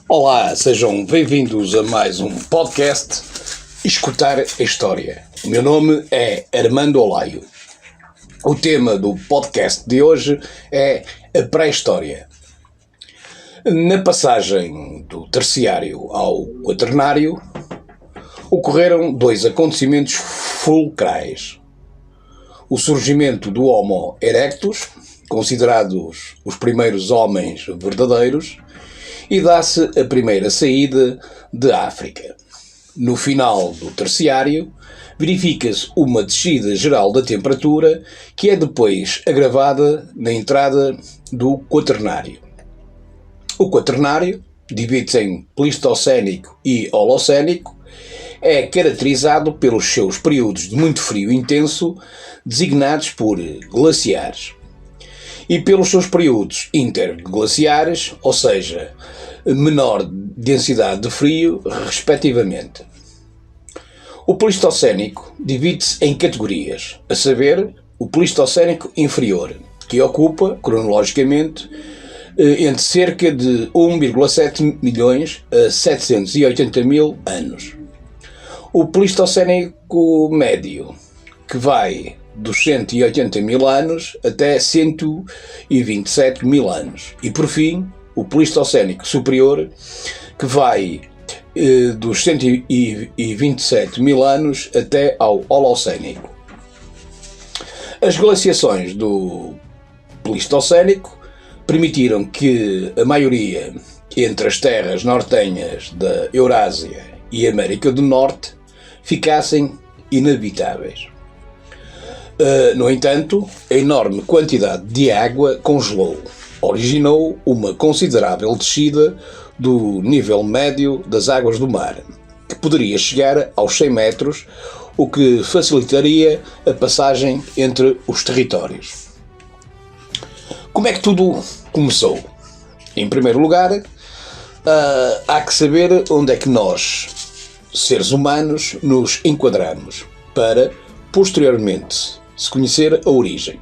Olá, sejam bem-vindos a mais um podcast Escutar a História. O meu nome é Armando Olaio. O tema do podcast de hoje é a pré-história. Na passagem do terciário ao quaternário, ocorreram dois acontecimentos fulcrais. O surgimento do Homo erectus, considerados os primeiros homens verdadeiros, e dá-se a primeira saída de África. No final do terciário, verifica-se uma descida geral da temperatura que é depois agravada na entrada do quaternário. O quaternário divide-se em Pleistocénico e Holocénico, é caracterizado pelos seus períodos de muito frio intenso, designados por glaciares, e pelos seus períodos interglaciares, ou seja, menor densidade de frio, respectivamente. O Pleistocénico divide-se em categorias, a saber, o Pleistocénico inferior, que ocupa, cronologicamente, entre cerca de 1,7 milhões a 780 mil anos. O Pleistocénico médio, que vai dos 180 mil anos até 127 mil anos. E, por fim, o Pleistocénico superior, que vai dos 127 mil anos até ao Holocénico. As glaciações do Pleistocénico permitiram que a maioria entre as terras nortenhas da Eurásia e América do Norte ficassem inabitáveis. No entanto, a enorme quantidade de água congelou, originou uma considerável descida do nível médio das águas do mar, que poderia chegar aos 100 metros, o que facilitaria a passagem entre os territórios. Como é que tudo começou? Em primeiro lugar, há que saber onde é que nós, seres humanos, nos enquadramos, para, posteriormente, se conhecer a origem.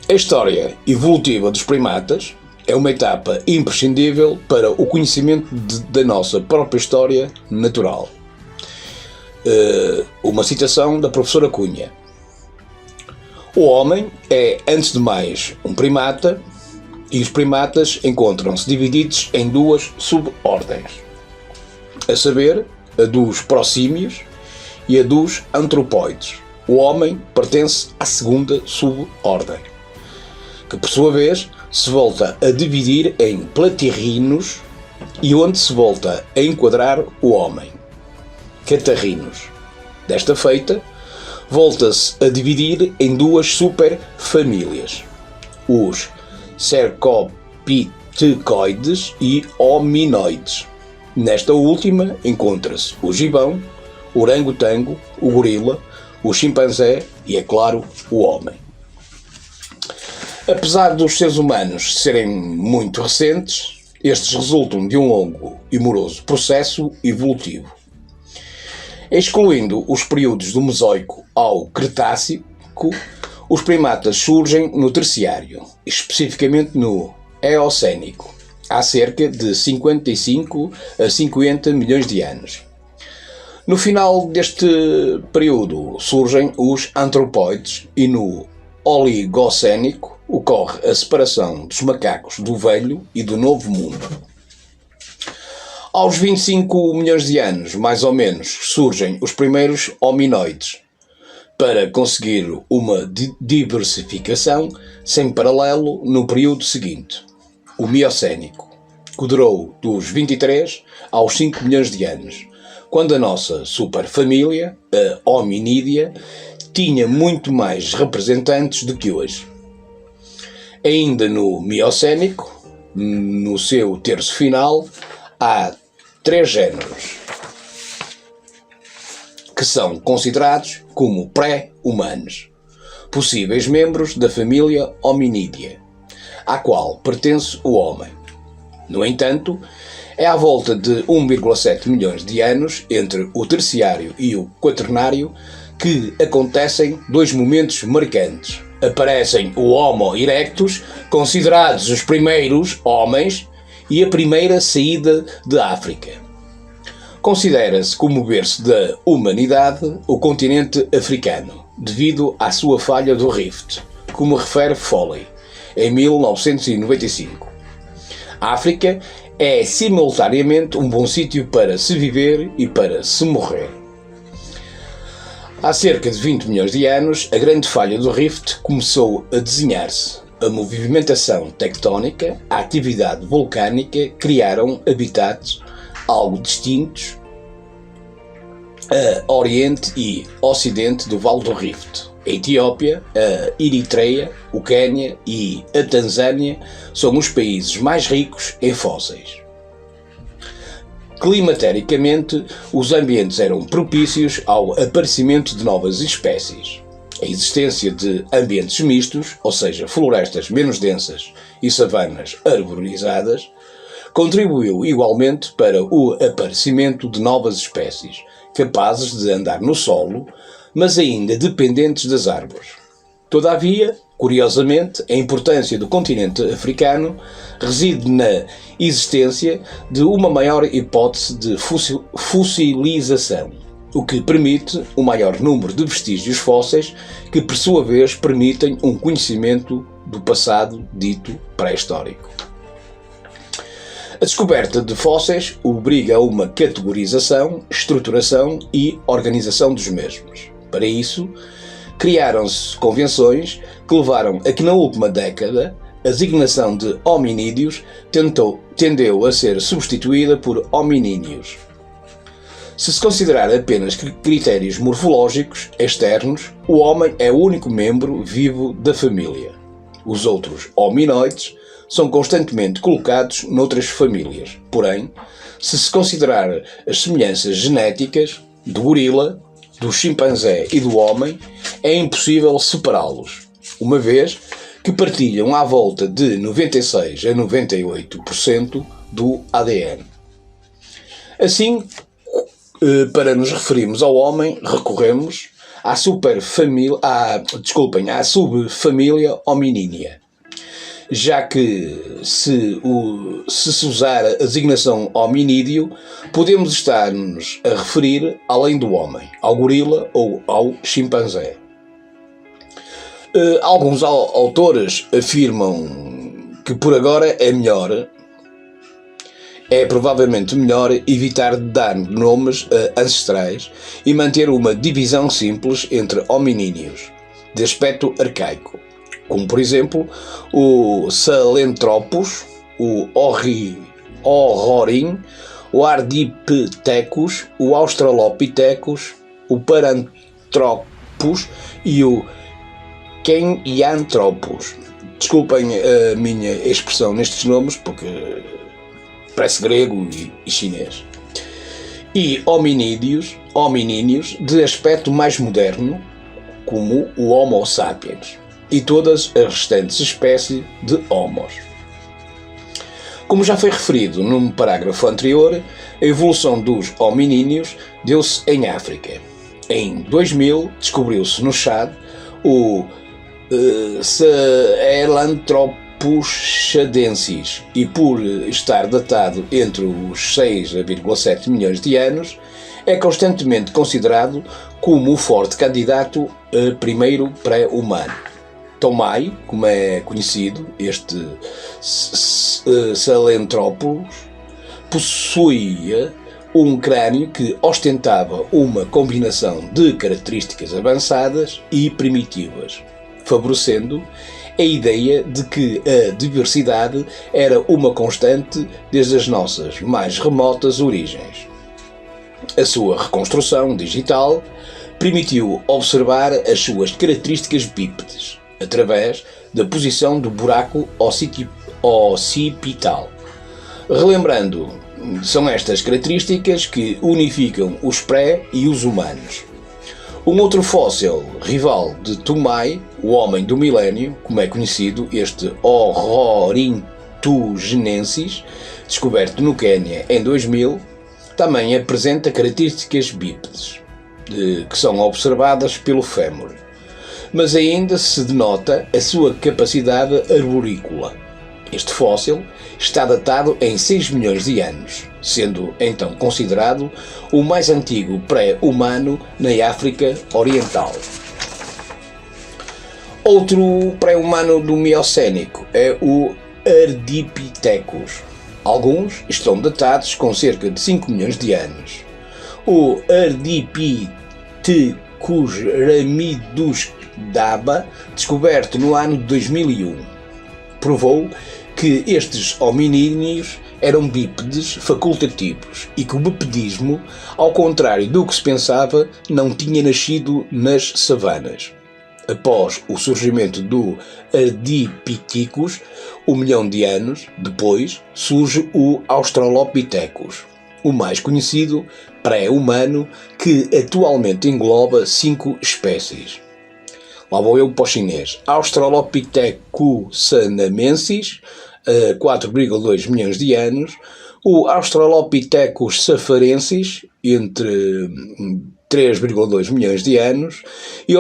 A história evolutiva dos primatas é uma etapa imprescindível para o conhecimento da nossa própria história natural. Uma citação da professora Cunha. O homem é, antes de mais, um primata, e os primatas encontram-se divididos em duas subordens, a saber, a dos prosímios e a dos antropóides. O homem pertence à segunda subordem, que por sua vez se volta a dividir em platirrinos e onde se volta a enquadrar o homem, catarrinos. Desta feita, volta-se a dividir em duas superfamílias, os cercopithecóides e hominoides. Nesta última encontra-se o gibão, o orangotango, o gorila, o chimpanzé e, é claro, o homem. Apesar dos seres humanos serem muito recentes, estes resultam de um longo e moroso processo evolutivo. Excluindo os períodos do Mesoico ao Cretácico, os primatas surgem no Terciário, especificamente no Eocénico, há cerca de 55 a 50 milhões de anos. No final deste período surgem os antropóides e no Oligocénico ocorre a separação dos macacos do Velho e do Novo Mundo. Aos 25 milhões de anos, mais ou menos, surgem os primeiros hominoides, para conseguir uma diversificação sem paralelo no período seguinte, o Miocénico, que durou dos 23 aos 5 milhões de anos, quando a nossa superfamília, a hominídea, tinha muito mais representantes do que hoje. Ainda no Miocénico, no seu terço final, há 3 géneros, que são considerados como pré-humanos, possíveis membros da família hominídea, à qual pertence o homem. No entanto, é à volta de 1,7 milhões de anos entre o terciário e o quaternário que acontecem dois momentos marcantes. Aparecem o Homo erectus, considerados os primeiros homens, e a primeira saída de África. Considera-se como berço da humanidade o continente africano, devido à sua falha do Rift, como refere Foley, em 1995. A África é simultaneamente um bom sítio para se viver e para se morrer. Há cerca de 20 milhões de anos, a grande falha do Rift começou a desenhar-se. A movimentação tectónica, a atividade vulcânica criaram habitats algo distintos a Oriente e Ocidente do Vale do Rift. A Etiópia, a Eritreia, o Quênia e a Tanzânia são os países mais ricos em fósseis. Climatericamente, os ambientes eram propícios ao aparecimento de novas espécies. A existência de ambientes mistos, ou seja, florestas menos densas e savanas arborizadas, contribuiu igualmente para o aparecimento de novas espécies, capazes de andar no solo, mas ainda dependentes das árvores. Todavia, curiosamente, a importância do continente africano reside na existência de uma maior hipótese de fossilização, o que permite um maior número de vestígios fósseis que, por sua vez, permitem um conhecimento do passado dito pré-histórico. A descoberta de fósseis obriga a uma categorização, estruturação e organização dos mesmos. Para isso, criaram-se convenções que levaram a que na última década a designação de hominídeos tendeu a ser substituída por hominíneos. Se considerar apenas critérios morfológicos externos, o homem é o único membro vivo da família. Os outros hominoides são constantemente colocados noutras famílias. Porém, se considerar as semelhanças genéticas do gorila, do chimpanzé e do homem, é impossível separá-los, uma vez que partilham à volta de 96 a 98% do ADN. Assim, para nos referirmos ao homem, recorremos à subfamília hominídea, já que se usar a designação hominídeo, podemos estar-nos a referir, além do homem, ao gorila ou ao chimpanzé. Alguns autores afirmam que por agora é provavelmente melhor evitar dar nomes ancestrais e manter uma divisão simples entre hominíneos, de aspecto arcaico, como por exemplo o Sahelanthropus, o Horrorin, o Ardipithecus, o Australopithecus, o Paranthropus e o Kenyanthropus. Desculpem a minha expressão nestes nomes, porque parece grego e chinês. E hominíneos de aspecto mais moderno, como o Homo sapiens, e todas as restantes espécies de homos. Como já foi referido num parágrafo anterior, a evolução dos hominíneos deu-se em África. Em 2000, descobriu-se no Chad o Sahelanthropus chadensis e, por estar datado entre os 6,7 milhões de anos, é constantemente considerado como o forte candidato a primeiro pré-humano. Tomai, como é conhecido, este Sahelanthropus possuía um crânio que ostentava uma combinação de características avançadas e primitivas, favorecendo a ideia de que a diversidade era uma constante desde as nossas mais remotas origens. A sua reconstrução digital permitiu observar as suas características bípedes através da posição do buraco occipital. Relembrando, são estas características que unificam os pré e os humanos. Um outro fóssil rival de Tomai, o homem do milénio, como é conhecido, este Ororhyntugenensis, descoberto no Quênia em 2000, também apresenta características bípedes, que são observadas pelo fémur, mas ainda se denota a sua capacidade arborícola. Este fóssil está datado em 6 milhões de anos, sendo então considerado o mais antigo pré-humano na África Oriental. Outro pré-humano do Miocénico é o Ardipithecus. Alguns estão datados com cerca de 5 milhões de anos. O Ardipithecus ramidus daba, descoberto no ano de 2001, provou que estes hominíneos eram bípedes facultativos e que o bipedismo, ao contrário do que se pensava, não tinha nascido nas savanas. Após o surgimento do Ardipithecus, 1 milhão de anos depois, surge o Australopithecus, o mais conhecido pré-humano, que atualmente engloba 5 espécies. Lá vou eu para o chinês. Australopithecus sanamensis, 4,2 milhões de anos. O Australopithecus safarensis, entre 3,2 milhões de anos, e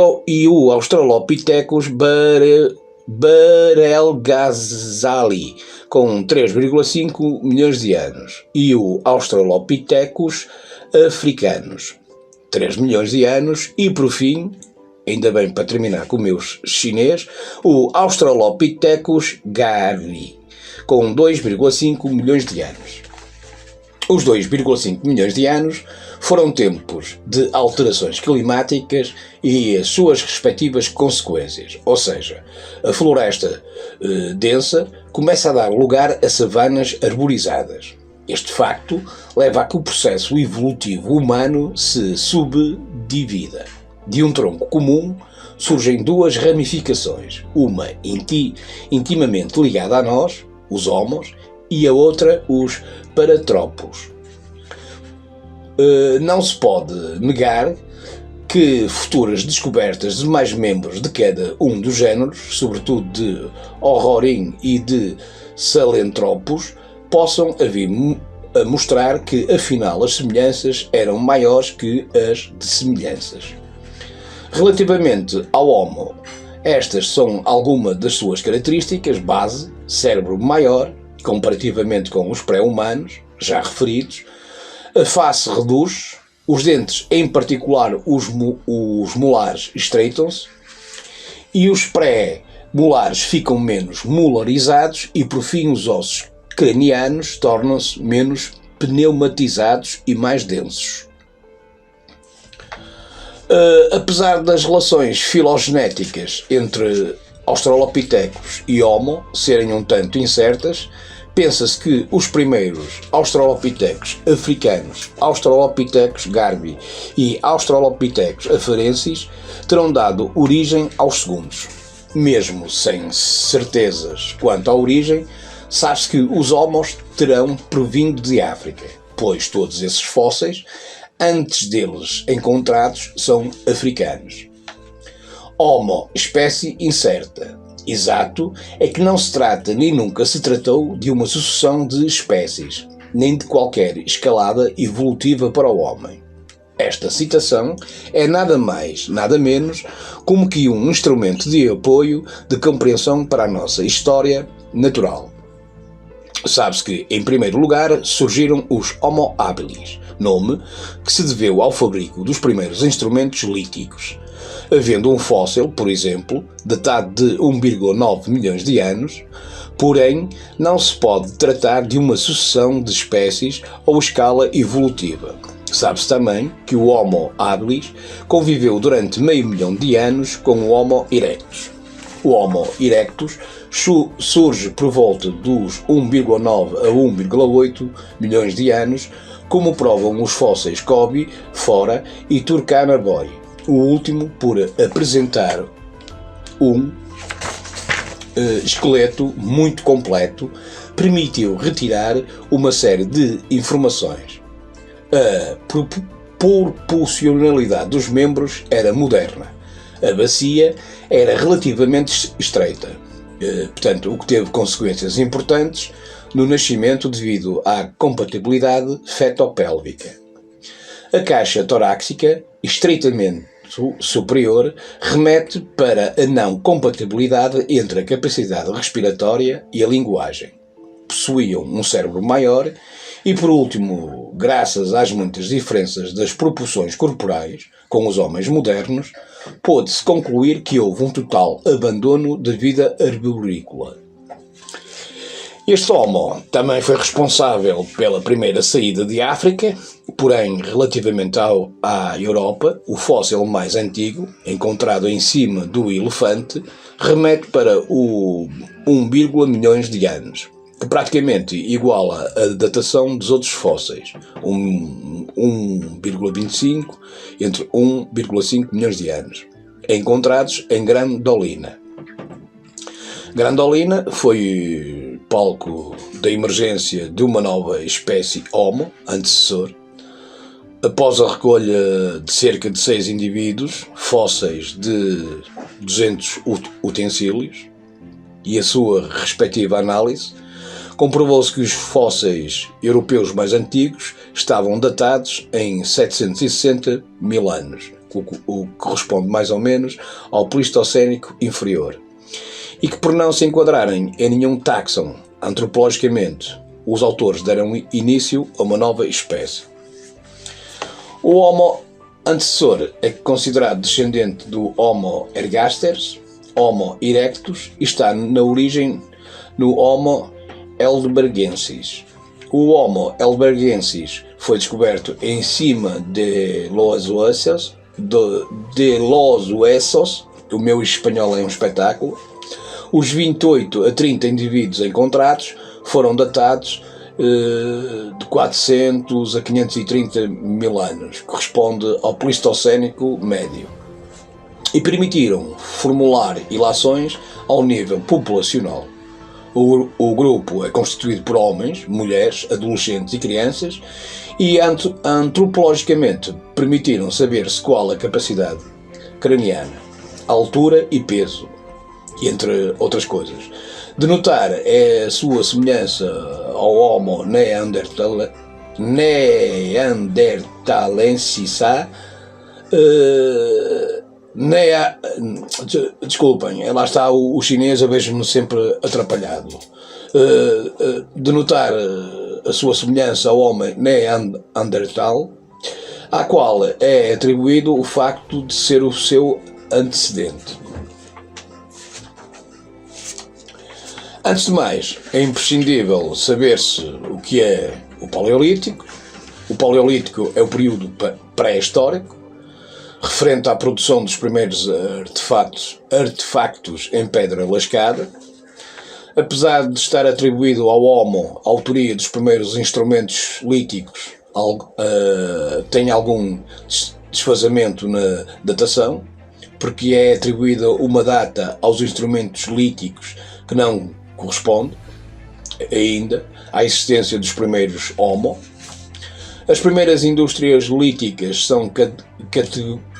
o Australopithecus barelgazali, com 3,5 milhões de anos, e o Australopithecus africanus, 3 milhões de anos, e por fim, ainda bem para terminar com o meu chinês, o Australopithecus garbi, com 2,5 milhões de anos. Os 2,5 milhões de anos foram tempos de alterações climáticas e as suas respectivas consequências, ou seja, a floresta densa começa a dar lugar a savanas arborizadas. Este facto leva a que o processo evolutivo humano se subdivida. De um tronco comum surgem 2 ramificações, uma intimamente ligada a nós, os homos, e a outra, os paratrópos. Não se pode negar que futuras descobertas de mais membros de cada um dos géneros, sobretudo de Horrorin e de Salenthropus, possam vir a mostrar que afinal as semelhanças eram maiores que as dissemelhanças. Relativamente ao Homo, estas são algumas das suas características base: cérebro maior, comparativamente com os pré-humanos, já referidos, a face reduz, os dentes, em particular os molares, estreitam-se, e os pré-molares ficam menos molarizados e, por fim, os ossos cranianos tornam-se menos pneumatizados e mais densos. Apesar das relações filogenéticas entre Australopithecus e Homo serem um tanto incertas, pensa-se que os primeiros Australopithecus africanos, Australopithecus garbi e Australopithecus afarensis terão dado origem aos segundos. Mesmo sem certezas quanto à origem, sabe-se que os Homos terão provindo de África, pois todos esses fósseis, antes deles encontrados, são africanos. Homo, espécie incerta. Exato é que não se trata nem nunca se tratou de uma sucessão de espécies, nem de qualquer escalada evolutiva para o homem. Esta citação é nada mais, nada menos, como que um instrumento de apoio de compreensão para a nossa história natural. Sabe-se que, em primeiro lugar, surgiram os Homo habilis, nome que se deveu ao fabrico dos primeiros instrumentos líticos. Havendo um fóssil, por exemplo, datado de 1,9 milhões de anos, porém não se pode tratar de uma sucessão de espécies ou escala evolutiva. Sabe-se também que o Homo habilis conviveu durante meio milhão de anos com o Homo erectus. O Homo erectus surge por volta dos 1,9 a 1,8 milhões de anos, como provam os fósseis Kobe, Fora e Turkana Boy, o último por apresentar um esqueleto muito completo, permitiu retirar uma série de informações. A proporcionalidade dos membros era moderna. A bacia era relativamente estreita, portanto, o que teve consequências importantes no nascimento devido à compatibilidade fetopélvica. A caixa torácica, estreitamente intelecto superior remete para a não compatibilidade entre a capacidade respiratória e a linguagem. Possuíam um cérebro maior e, por último, graças às muitas diferenças das proporções corporais com os homens modernos, pôde-se concluir que houve um total abandono da vida arborícola. Este Homo também foi responsável pela primeira saída de África, porém, relativamente à Europa, o fóssil mais antigo, encontrado em cima do elefante, remete para o 1, milhões de anos, que praticamente iguala a datação dos outros fósseis, 1,25 entre 1,5 milhões de anos, encontrados em Grandolina. Grandolina foi palco da emergência de uma nova espécie Homo, antecessor, após a recolha de cerca de 6 indivíduos, fósseis de 200 utensílios, e a sua respectiva análise, comprovou-se que os fósseis europeus mais antigos estavam datados em 760 mil anos, o que corresponde mais ou menos ao Pleistocénico inferior, e que, por não se enquadrarem em nenhum táxon antropologicamente, os autores deram início a uma nova espécie. O Homo antecessor é considerado descendente do Homo ergaster, Homo erectus, e está na origem no Homo heidelbergensis. O Homo heidelbergensis foi descoberto em cima de los huesos, o meu espanhol é um espetáculo. Os 28 a 30 indivíduos encontrados foram datados de 400 a 530 mil anos, corresponde ao Pleistocénico médio, e permitiram formular ilações ao nível populacional. O grupo é constituído por homens, mulheres, adolescentes e crianças, e antropologicamente permitiram saber-se qual a capacidade craniana, altura e peso, entre outras coisas. De notar é a sua semelhança ao Homo neanderthalensis. Desculpem, lá está o chinês, eu vejo-me sempre atrapalhado. De notar a sua semelhança ao homem Neandertal, à qual é atribuído o facto de ser o seu antecedente. Antes de mais, é imprescindível saber-se o que é o Paleolítico. O Paleolítico é o período pré-histórico, referente à produção dos primeiros artefactos em pedra lascada. Apesar de estar atribuído ao Homo a autoria dos primeiros instrumentos líticos, tem algum desfazamento na datação, porque é atribuída uma data aos instrumentos líticos que não corresponde ainda à existência dos primeiros Homo. As primeiras indústrias líticas são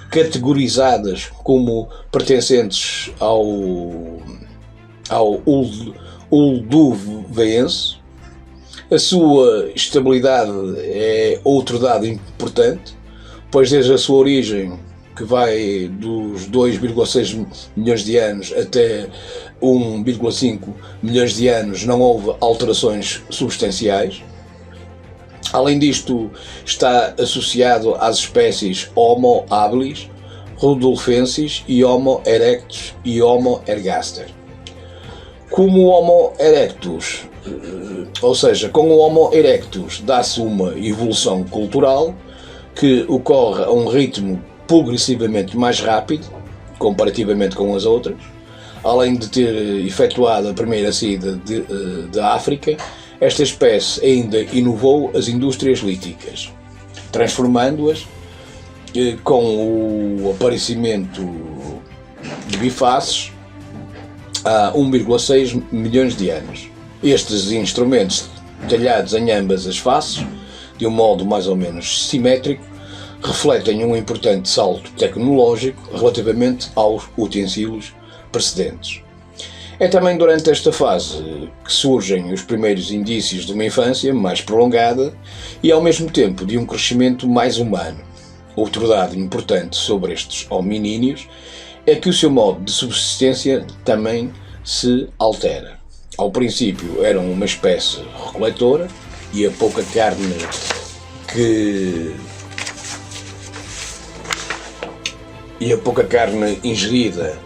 categorizadas como pertencentes ao Olduveense. A sua estabilidade é outro dado importante, pois desde a sua origem, que vai dos 2,6 milhões de anos até 1,5 milhões de anos, não houve alterações substanciais. Além disto, está associado às espécies Homo habilis, rudolfensis e Homo erectus e Homo ergaster. Como o Homo erectus, ou seja, com o Homo erectus dá-se uma evolução cultural que ocorre a um ritmo progressivamente mais rápido, comparativamente com as outras. Além de ter efetuado a primeira saída da África, esta espécie ainda inovou as indústrias líticas, transformando-as com o aparecimento de bifaces há 1,6 milhões de anos. Estes instrumentos, talhados em ambas as faces, de um modo mais ou menos simétrico, refletem um importante salto tecnológico relativamente aos utensílios precedentes. É também durante esta fase que surgem os primeiros indícios de uma infância mais prolongada e, ao mesmo tempo, de um crescimento mais humano. Outro dado importante sobre estes hominíneos é que o seu modo de subsistência também se altera. Ao princípio eram uma espécie recoletora e a pouca carne ingerida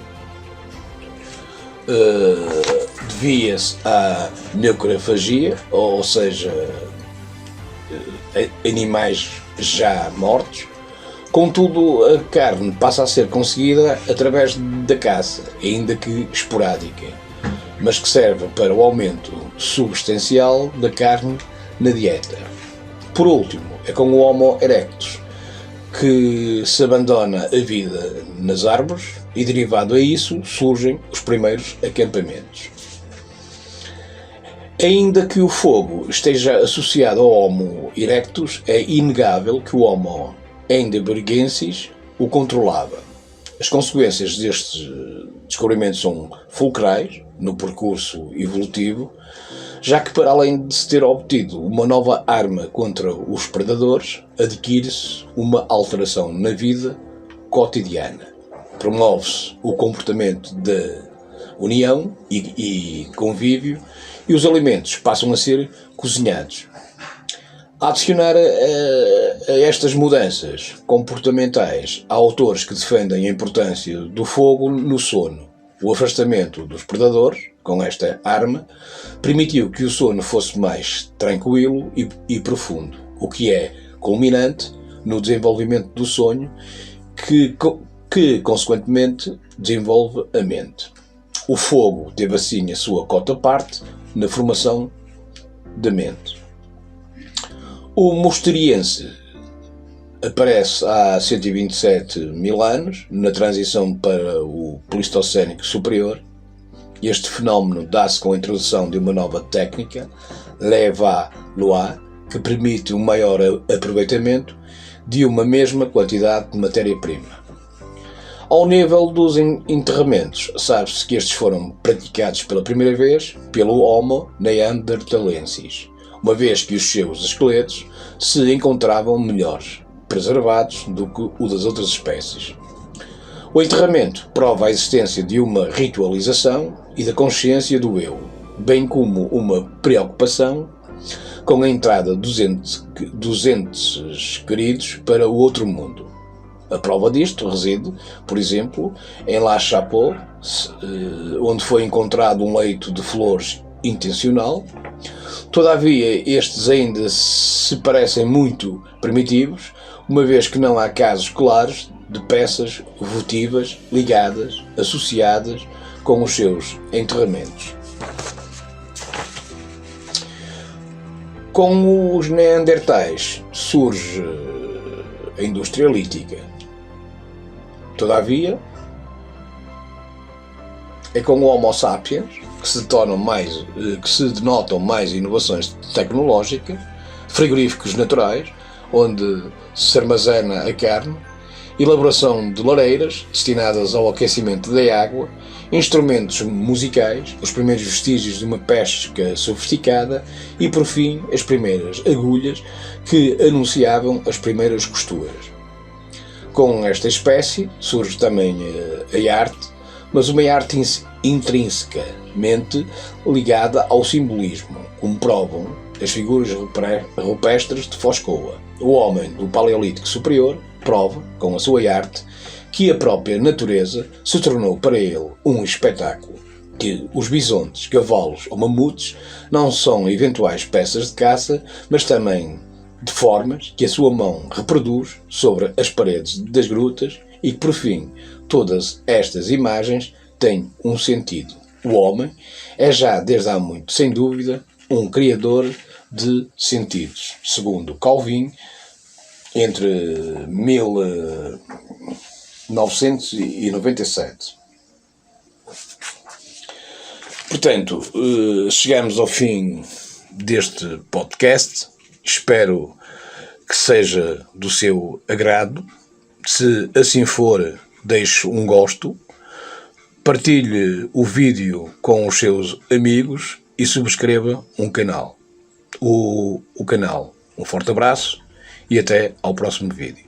devia-se à necrofagia, ou seja, animais já mortos. Contudo, a carne passa a ser conseguida através da caça, ainda que esporádica, mas que serve para o aumento substancial da carne na dieta. Por último, é com o Homo erectus que se abandona a vida nas árvores e, derivado a isso, surgem os primeiros acampamentos. Ainda que o fogo esteja associado ao Homo erectus, é inegável que o Homo heidelbergensis o controlava. As consequências destes descobrimentos são fulcrais no percurso evolutivo, já que, para além de se ter obtido uma nova arma contra os predadores, adquire-se uma alteração na vida cotidiana. Promove-se o comportamento de união e convívio, e os alimentos passam a ser cozinhados. A adicionar a estas mudanças comportamentais, há autores que defendem a importância do fogo no sono. O afastamento dos predadores, com esta arma, permitiu que o sono fosse mais tranquilo e profundo, o que é culminante no desenvolvimento do sonho, que consequentemente desenvolve a mente. O fogo teve assim a sua cota-parte na formação da mente. O Mosteriense aparece há 127 mil anos, na transição para o Pleistocénico Superior. Este fenómeno dá-se com a introdução de uma nova técnica, leva-lois, que permite um maior aproveitamento de uma mesma quantidade de matéria-prima. Ao nível dos enterramentos, sabe-se que estes foram praticados pela primeira vez pelo Homo neanderthalensis, uma vez que os seus esqueletos se encontravam melhores preservados do que o das outras espécies. O enterramento prova a existência de uma ritualização e da consciência do eu, bem como uma preocupação com a entrada dos entes queridos para o outro mundo. A prova disto reside, por exemplo, em La Chapelle, onde foi encontrado um leito de flores intencional. Todavia, estes ainda se parecem muito primitivos, uma vez que não há casos claros de peças votivas ligadas, associadas com os seus enterramentos. Com os neandertais surge a indústria lítica. Todavia, é com o Homo sapiens que se denotam mais inovações tecnológicas, frigoríficos naturais, onde se armazena a carne, elaboração de lareiras destinadas ao aquecimento da água, instrumentos musicais, os primeiros vestígios de uma pesca sofisticada e, por fim, as primeiras agulhas que anunciavam as primeiras costuras. Com esta espécie surge também a arte, mas uma arte intrinsecamente ligada ao simbolismo, como provam as figuras rupestres de Foscoa. O homem do Paleolítico Superior prova, com a sua arte, que a própria natureza se tornou para ele um espetáculo, que os bisontes, cavalos ou mamutes não são eventuais peças de caça, mas também de formas que a sua mão reproduz sobre as paredes das grutas e que, por fim, todas estas imagens têm um sentido. O homem é já desde há muito, sem dúvida, um criador de sentidos, segundo Calvin, entre 1997. Portanto, chegamos ao fim deste podcast. Espero que seja do seu agrado. Se assim for, deixe um gosto, partilhe o vídeo com os seus amigos e subscreva o canal. Um forte abraço e até ao próximo vídeo.